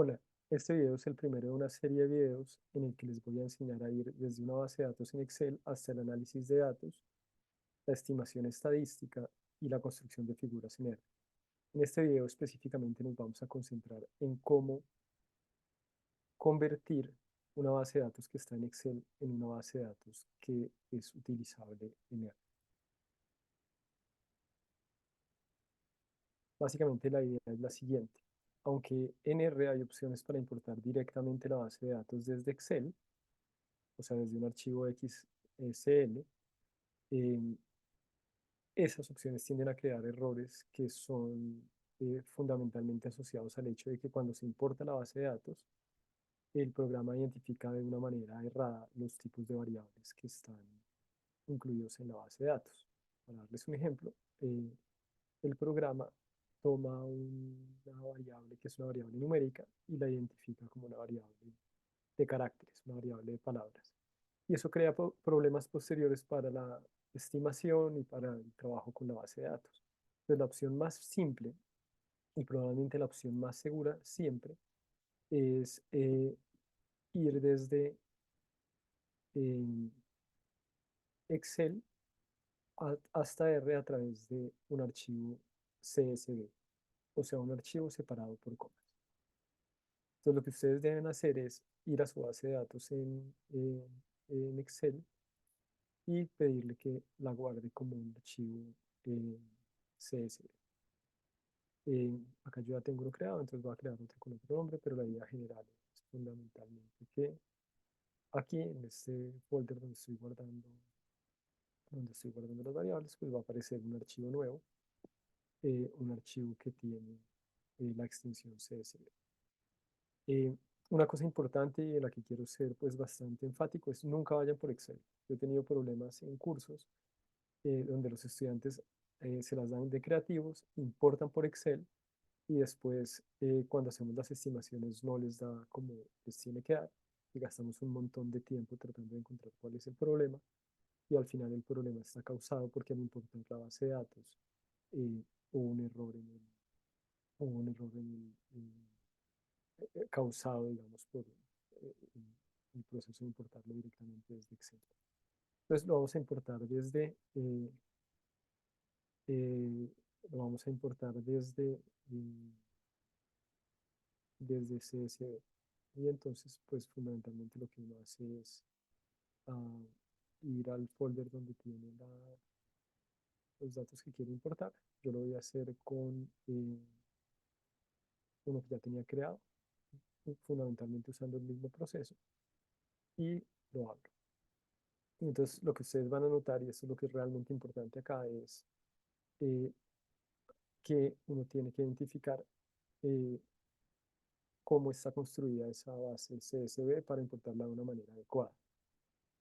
Hola, este video es el primero de una serie de videos en el que les voy a enseñar a ir desde una base de datos en Excel hasta el análisis de datos, la estimación estadística y la construcción de figuras en R. En este video específicamente nos vamos a concentrar en cómo convertir una base de datos que está en Excel en una base de datos que es utilizable en R. Básicamente la idea es la siguiente. Aunque en R hay opciones para importar directamente la base de datos desde Excel, o sea, desde un archivo XSL, eh, esas opciones tienden a crear errores que son fundamentalmente asociados al hecho de que cuando se importa la base de datos, el programa identifica de una manera errada los tipos de variables que están incluidos en la base de datos. Para darles un ejemplo, el programa toma una variable que es una variable numérica y la identifica como una variable de caracteres, una variable de palabras. Y eso crea problemas posteriores para la estimación y para el trabajo con la base de datos. Entonces, la opción más simple y probablemente la opción más segura siempre es ir desde eh, Excel hasta R a través de un archivo CSV, o sea, un archivo separado por comas. Entonces, lo que ustedes deben hacer es ir a su base de datos en Excel y pedirle que la guarde como un archivo CSV. Acá yo ya tengo uno creado, entonces voy a crear otro con otro nombre, pero la idea general es fundamentalmente que aquí en este folder donde estoy guardando las variables, pues va a aparecer un archivo nuevo, un archivo que tiene la extensión CSV. Eh, una cosa importante y en la que quiero ser pues bastante enfático es nunca vayan por Excel. Yo he tenido problemas en cursos donde los estudiantes se las dan de creativos, importan por Excel y después cuando hacemos las estimaciones no les da como les tiene que dar y gastamos un montón de tiempo tratando de encontrar cuál es el problema y al final el problema está causado porque al importar la base de datos eh, hubo un error en el, hubo un error causado, digamos, por el proceso de importarlo directamente desde Excel. Entonces lo vamos a importar eh, lo vamos a importar desde CSV. Y entonces, pues fundamentalmente lo que uno hace es ah, ir al folder donde tiene los datos que quiere importar. Yo lo voy a hacer con uno que ya tenía creado, fundamentalmente usando el mismo proceso, y lo abro. Y entonces lo que ustedes van a notar, y esto es lo que es realmente importante acá, es eh, que uno tiene que identificar eh, cómo está construida esa base CSV para importarla de una manera adecuada.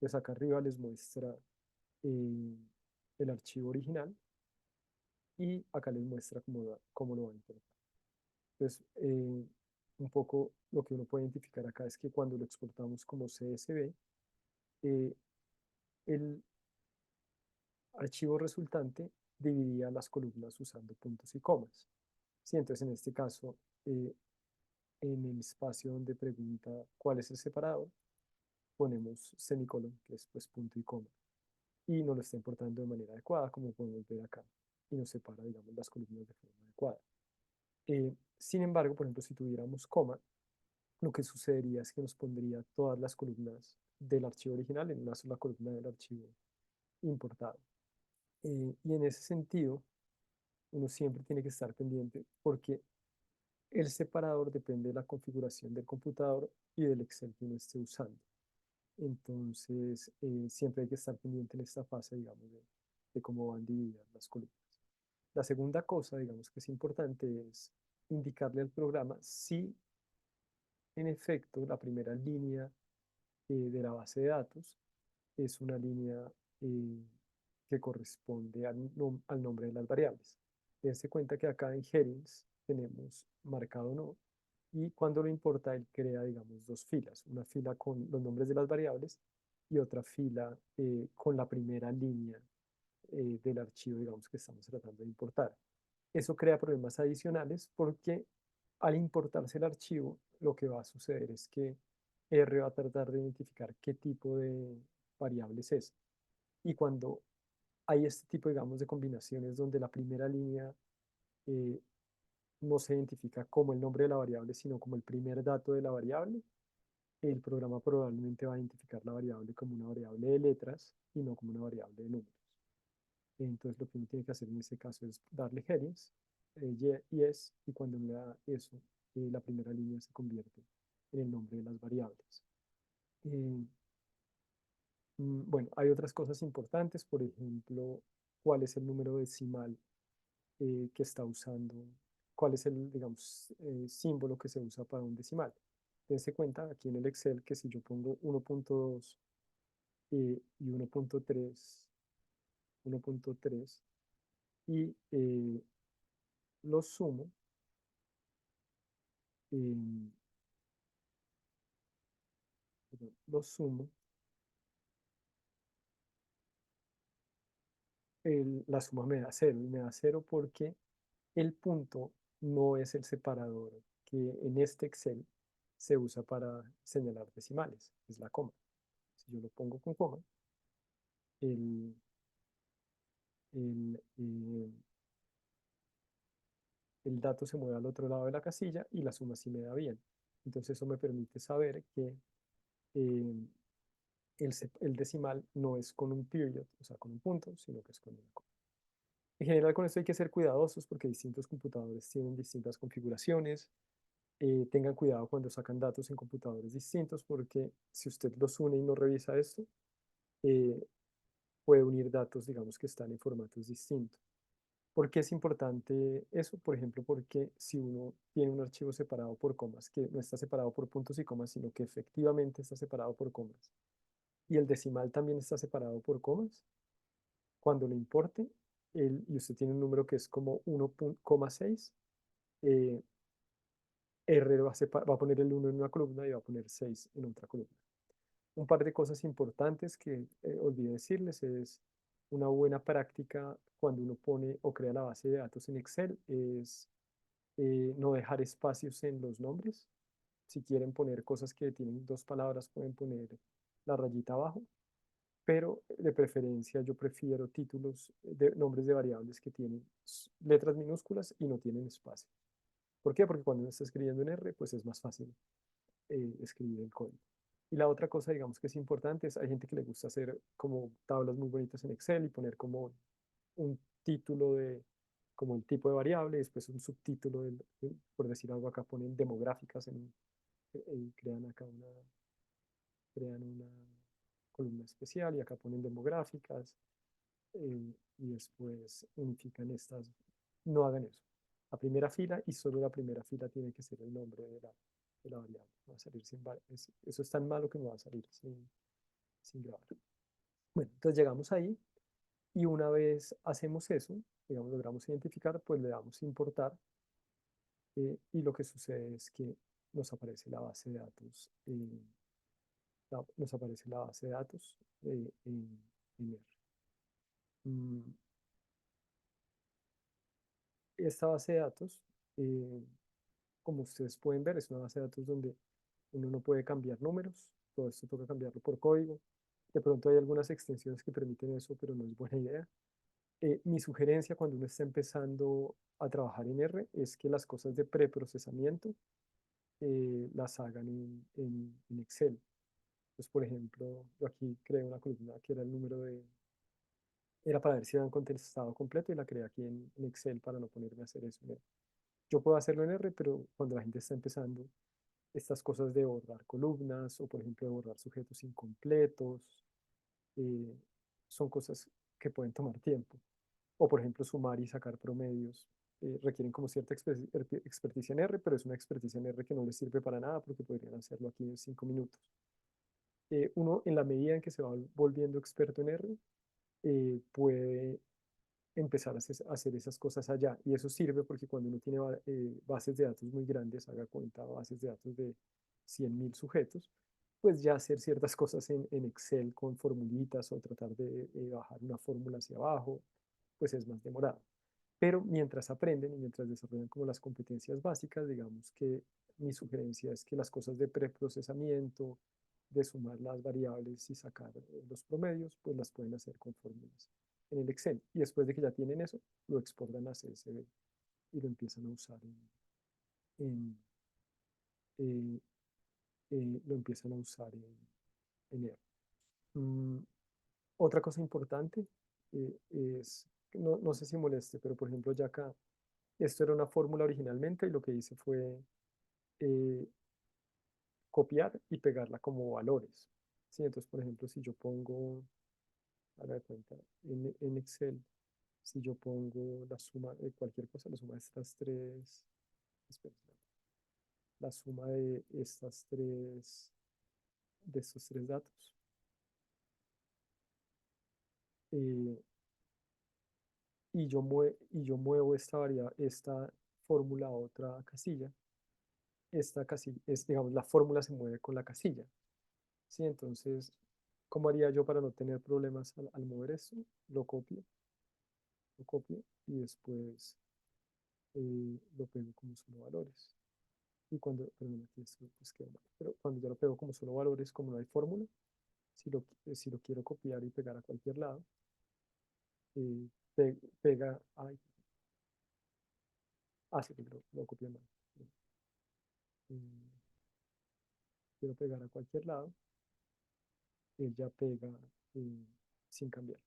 Pues acá arriba les muestra eh, el archivo original y acá les muestra cómo lo va a importar. Entonces, un poco lo que uno puede identificar acá es que cuando lo exportamos como CSV, eh, el archivo resultante dividía las columnas usando puntos y comas. Sí, entonces, en este caso, en el espacio donde pregunta cuál es el separador, ponemos semicolon, que es pues punto y coma, y nos lo está importando de manera adecuada, como podemos ver acá, y nos separa, digamos, las columnas de forma adecuada. Sin embargo, por ejemplo, si tuviéramos coma, lo que sucedería es que nos pondría todas las columnas del archivo original en una sola columna del archivo importado. Y en ese sentido, uno siempre tiene que estar pendiente porque el separador depende de la configuración del computador y del Excel que uno esté usando. Entonces, siempre hay que estar pendiente en esta fase, digamos, de cómo van divididas las columnas. La segunda cosa, digamos, que es importante es indicarle al programa si, en efecto, la primera línea de la base de datos es una línea eh, que corresponde al nombre de las variables. Dense cuenta que acá en headings tenemos marcado no, y cuando lo importa, él crea, digamos, dos filas, una fila con los nombres de las variables y otra fila con la primera línea del archivo, digamos, que estamos tratando de importar. Eso crea problemas adicionales porque al importarse el archivo, lo que va a suceder es que R va a tratar de identificar qué tipo de variables es. Y cuando hay este tipo, digamos, de combinaciones donde la primera línea eh, no se identifica como el nombre de la variable, sino como el primer dato de la variable, el programa probablemente va a identificar la variable como una variable de letras y no como una variable de números. Entonces lo que uno tiene que hacer en ese caso es darle headings, yes, y cuando uno le da eso, la primera línea se convierte en el nombre de las variables. Eh, bueno, hay otras cosas importantes, por ejemplo, cuál es el número decimal que está usando, cuál es el, digamos, símbolo que se usa para un decimal. Dense cuenta aquí en el Excel que si yo pongo 1.2 y 1.3 y los sumo, eh, perdón, los sumo, la suma me da cero, y me da cero porque el punto no es el separador que en este Excel se usa para señalar decimales, es la coma. Si yo lo pongo con coma, el, el, el dato se mueve al otro lado de la casilla y la suma sí me da bien. Entonces eso me permite saber que eh, el decimal no es con un period, o sea, con un punto, sino que es con una coma. En general con esto hay que ser cuidadosos porque distintos computadores tienen distintas configuraciones. Tengan cuidado cuando sacan datos en computadores distintos porque si usted los une y no revisa esto, eh, puede unir datos, digamos, que están en formatos distintos. ¿Por qué es importante eso? Por ejemplo, porque si uno tiene un archivo separado por comas, que no está separado por puntos y comas, sino que efectivamente está separado por comas, y el decimal también está separado por comas, cuando lo importe, y usted tiene un número que es como 1,6, eh, R va a poner el 1 en una columna y va a poner 6 en otra columna. Un par de cosas importantes que olvidé decirles es una buena práctica cuando uno pone o crea la base de datos en Excel es no dejar espacios en los nombres. Si quieren poner cosas que tienen dos palabras, pueden poner la rayita abajo, pero de preferencia yo prefiero títulos de nombres de variables que tienen letras minúsculas y no tienen espacio. ¿Por qué? Porque cuando uno está escribiendo en R, pues es más fácil escribir el código. Y la otra cosa, digamos, que es importante es, hay gente que le gusta hacer como tablas muy bonitas en Excel y poner como un título de, como el tipo de variable, y después un subtítulo, por decir algo, acá ponen demográficas y crean una columna especial y acá ponen demográficas y después unifican estas. No hagan eso. La primera fila y solo la primera fila tiene que ser el nombre de la variable. No va a salir eso es tan malo que no va a salir sin grabar. Bueno, entonces llegamos ahí y una vez hacemos eso, digamos, logramos identificar, pues le damos importar y lo que sucede es que nos aparece la base de datos, nos aparece la base de datos en R. Mm, Esta base de datos, eh, como ustedes pueden ver, es una base de datos donde uno no puede cambiar números, todo esto toca cambiarlo por código. De pronto hay algunas extensiones que permiten eso, pero no es buena idea. Mi sugerencia cuando uno está empezando a trabajar en R es que las cosas de preprocesamiento las hagan en Excel. Pues, por ejemplo, yo aquí creé una columna que era el número era para ver si era un contestado completo y la creé aquí en Excel para no ponerme a hacer eso. Yo puedo hacerlo en R, pero cuando la gente está empezando, estas cosas de borrar columnas o, por ejemplo, de borrar sujetos incompletos, eh, son cosas que pueden tomar tiempo. O, por ejemplo, sumar y sacar promedios. Requieren como cierta experticia en R, pero es una experticia en R que no les sirve para nada porque podrían hacerlo aquí en 5 minutos. Uno, en la medida en que se va volviendo experto en R, puede empezar a hacer esas cosas allá. Y eso sirve porque cuando uno tiene bases de datos muy grandes, haga cuenta, bases de datos de 100.000 sujetos, pues ya hacer ciertas cosas en Excel con formulitas o tratar de bajar una fórmula hacia abajo, pues es más demorado. Pero mientras aprenden y mientras desarrollan como las competencias básicas, digamos que mi sugerencia es que las cosas de preprocesamiento, de sumar las variables y sacar los promedios, pues las pueden hacer con fórmulas en el Excel. Y después de que ya tienen eso, lo exportan a CSV y lo empiezan a usar en, eh, lo empiezan a usar en R. Mm, Otra cosa importante es, no sé si moleste, pero por ejemplo ya acá, esto era una fórmula originalmente y lo que hice fue eh, copiar y pegarla como valores. ¿Sí? Entonces, por ejemplo, si yo pongo, haga de cuenta, en Excel, si yo pongo la suma de cualquier cosa, la suma de estas tres, espera, la suma de estos tres datos, eh, y yo muevo esta fórmula a otra casilla, esta casilla, digamos, la fórmula se mueve con la casilla. ¿Sí? Entonces, ¿cómo haría yo para no tener problemas al mover esto? Lo copio, lo copio y después lo pego como solo valores. Y cuando, perdón, aquí esto pues quedó mal, pero cuando ya lo pego como solo valores, como no hay fórmula, si lo quiero copiar y pegar a cualquier lado, pega, ay, sí, lo copié mal. Eh, Quiero pegar a cualquier lado, él ya pega eh, sin cambiar.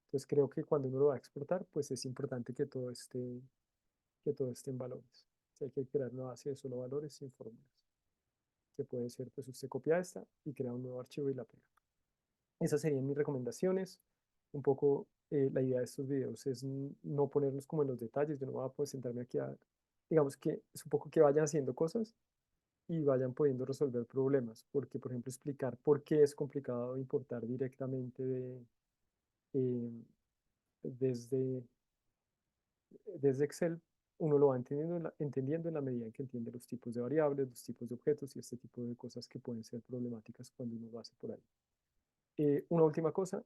Entonces creo que cuando uno lo va a exportar, pues es importante que todo esté en valores. O sea, hay que crear una base de solo valores sin fórmulas, que puede ser, pues usted copia esta y crea un nuevo archivo y la pega. Esas serían mis recomendaciones. Un poco la idea de estos videos es no ponernos como en los detalles. Yo no voy a poder sentarme aquí a, digamos que es un poco que vayan haciendo cosas y vayan pudiendo resolver problemas, porque por ejemplo explicar por qué es complicado importar directamente eh, desde, desde Excel, uno lo va entendiendo en la medida en que entiende los tipos de variables, los tipos de objetos y este tipo de cosas que pueden ser problemáticas cuando uno lo hace por ahí. Una última cosa,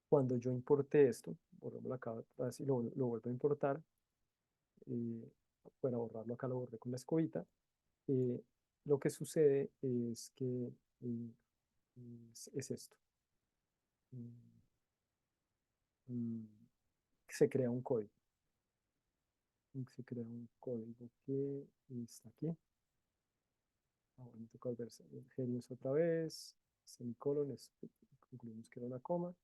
cuando yo importé esto, borrémoslo acá atrás y lo vuelvo a importar, eh, para borrarlo acá lo borré con la escobita, eh, lo que sucede es que es esto. Mm, mm, Se crea un código. Se crea un código que está aquí. Ahora me toca volver genius otra vez, semicolon, concluimos que era una coma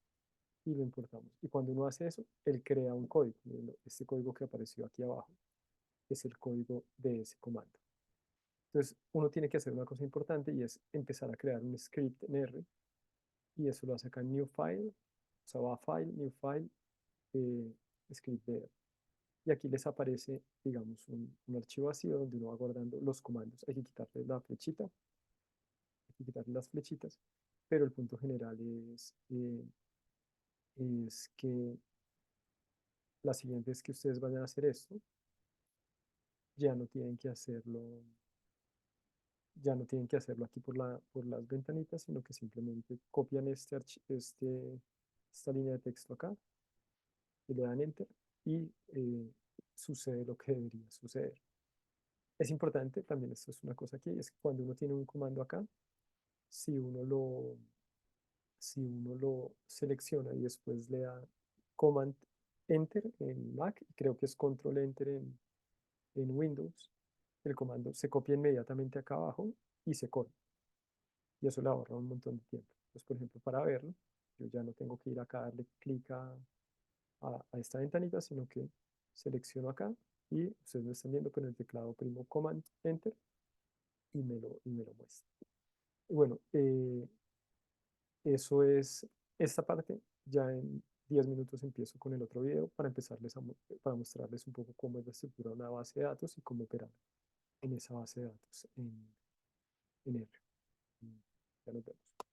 y lo importamos. Y cuando uno hace eso, él crea un código. Este código que apareció aquí abajo es el código de ese comando. Entonces, uno tiene que hacer una cosa importante y es empezar a crear un script en R y eso lo hace acá en New File, o sea, va a File, New File, eh, script de R. Y aquí les aparece, digamos, un archivo vacío donde uno va guardando los comandos. Hay que quitarle la flechita, hay que quitarle las flechitas, pero el punto general es que la siguiente vez que ustedes vayan a hacer esto, ya no tienen que hacerlo, ya no tienen que hacerlo aquí por las ventanitas, sino que simplemente copian esta línea de texto acá y le dan enter y sucede lo que debería suceder. Es importante, también esto es una cosa aquí, es que cuando uno tiene un comando acá, si uno lo, si uno lo selecciona y después le da Command Enter en Mac, y creo que es Control Enter en Windows, el comando se copia inmediatamente acá abajo y se corre. Y eso le ahorra un montón de tiempo. Entonces, por ejemplo, para verlo, yo ya no tengo que ir acá a darle clic a esta ventanita, sino que selecciono acá y ustedes lo están viendo con el teclado primo Command Enter y me lo muestra. Y bueno, eso es esta parte. Ya en 10 minutos empiezo con el otro video para para mostrarles un poco cómo es la estructura de una base de datos y cómo operar en esa base de datos en R. Ya nos vemos.